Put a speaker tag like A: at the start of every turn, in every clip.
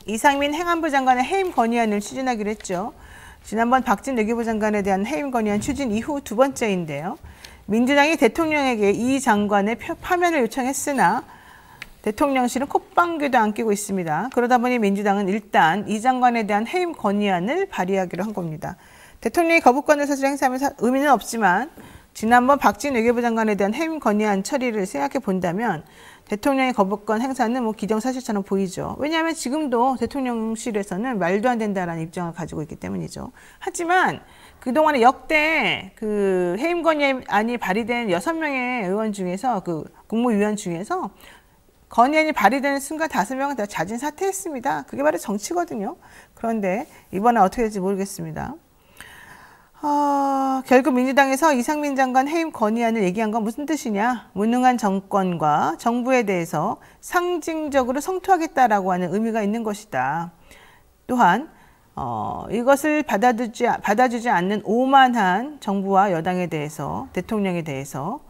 A: 이상민 행안부 장관의 해임 건의안을 추진하기로 했죠. 지난번 박진 외교부 장관에 대한 해임 건의안 추진 이후 두 번째인데요. 민주당이 대통령에게 이 장관의 파면을 요청했으나 대통령실은 콧방귀도 안 끼고 있습니다. 그러다 보니 민주당은 일단 이 장관에 대한 해임 건의안을 발의하기로 한 겁니다. 대통령이 거부권을 사실 행사하면 의미는 없지만 지난번 박진 외교부 장관에 대한 해임 건의안 처리를 생각해 본다면 대통령의 거부권 행사는 기정사실처럼 보이죠. 왜냐하면 지금도 대통령실에서는 말도 안 된다라는 입장을 가지고 있기 때문이죠. 하지만 그동안에 역대 그 해임 건의안이 발의된 6명의 의원 중에서 국무위원 중에서 건의안이 발의되는 순간 5명은 다 자진 사퇴했습니다. 그게 바로 정치거든요. 그런데 이번에 어떻게 될지 모르겠습니다. 결국 민주당에서 이상민 장관 해임 건의안을 얘기한 건 무슨 뜻이냐? 무능한 정권과 정부에 대해서 상징적으로 성토하겠다라고 하는 의미가 있는 것이다. 또한 이것을 받아주지 않는 오만한 정부와 여당에 대해서, 대통령에 대해서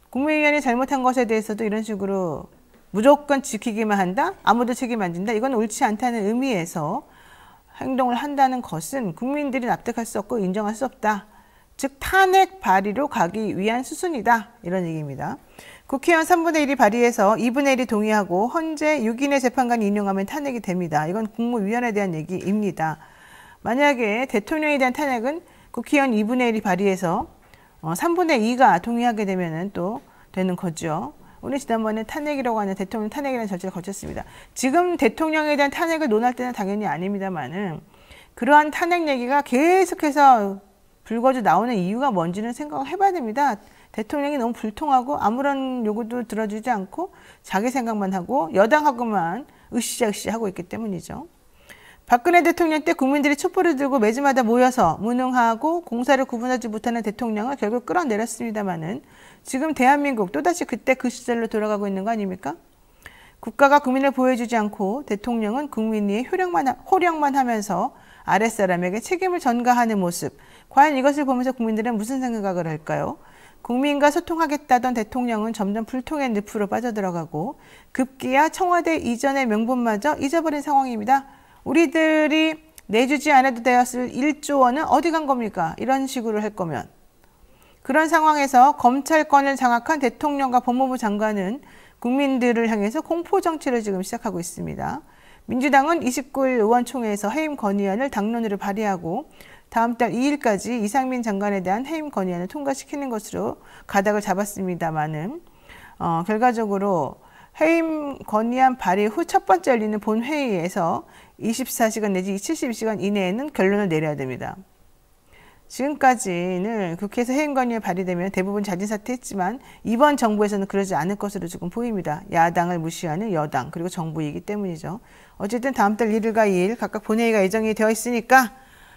A: 국무위원이 잘못한 것에 대해서도 이런 식으로 무조건 지키기만 한다? 아무도 책임 안 진다? 이건 옳지 않다는 의미에서 행동을 한다는 것은 국민들이 납득할 수 없고 인정할 수 없다. 즉 탄핵 발의로 가기 위한 수순이다. 이런 얘기입니다. 국회의원 3분의 1이 발의해서 2분의 1이 동의하고 헌재 6인의 재판관이 인용하면 탄핵이 됩니다. 이건 국무위원에 대한 얘기입니다. 만약에 대통령에 대한 탄핵은 국회의원 2분의 1이 발의해서 3분의 2가 동의하게 되면 또 되는 거죠. 오늘 지난번에 탄핵이라고 하는 대통령 탄핵이라는 절차를 거쳤습니다. 지금 대통령에 대한 탄핵을 논할 때는 당연히 아닙니다만은 그러한 탄핵 얘기가 계속해서 불거져 나오는 이유가 뭔지는 생각을 해봐야 됩니다. 대통령이 너무 불통하고 아무런 요구도 들어주지 않고 자기 생각만 하고 여당하고만 으쌰으쌰 하고 있기 때문이죠. 박근혜 대통령 때 국민들이 촛불을 들고 매주마다 모여서 무능하고 공사를 구분하지 못하는 대통령을 결국 끌어내렸습니다마는 지금 대한민국 또다시 그때 그 시절로 돌아가고 있는 거 아닙니까? 국가가 국민을 보호해주지 않고 대통령은 국민이 호령만 하면서 아랫사람에게 책임을 전가하는 모습. 과연 이것을 보면서 국민들은 무슨 생각을 할까요? 국민과 소통하겠다던 대통령은 점점 불통의 늪으로 빠져들어가고 급기야 청와대 이전의 명분마저 잊어버린 상황입니다. 우리들이 내주지 않아도 되었을 1조 원은 어디 간 겁니까? 이런 식으로 할 거면. 그런 상황에서 검찰권을 장악한 대통령과 법무부 장관은 국민들을 향해서 공포정치를 지금 시작하고 있습니다. 민주당은 29일 의원총회에서 해임 건의안을 당론으로 발의하고 다음 달 2일까지 이상민 장관에 대한 해임 건의안을 통과시키는 것으로 가닥을 잡았습니다마는 결과적으로 해임 건의안 발의 후 첫 번째 열리는 본회의에서 24시간 내지 72시간 이내에는 결론을 내려야 됩니다. 지금까지는 국회에서 해임 건의안이 발의되면 대부분 자진 사퇴했지만 이번 정부에서는 그러지 않을 것으로 지금 보입니다. 야당을 무시하는 여당 그리고 정부이기 때문이죠. 어쨌든 다음 달 1일과 2일 각각 본회의가 예정이 되어 있으니까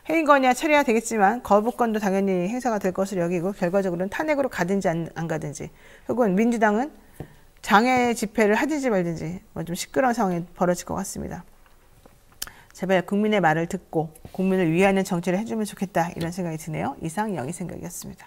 A: 해임 건의안 처리가 되겠지만 거부권도 당연히 행사가 될 것으로 여기고 결과적으로는 탄핵으로 가든지 안 가든지 혹은 민주당은 장애 집회를 하든지 말든지 좀 시끄러운 상황이 벌어질 것 같습니다. 제발 국민의 말을 듣고 국민을 위하는 정치를 해주면 좋겠다 이런 생각이 드네요. 이상 영희 생각이었습니다.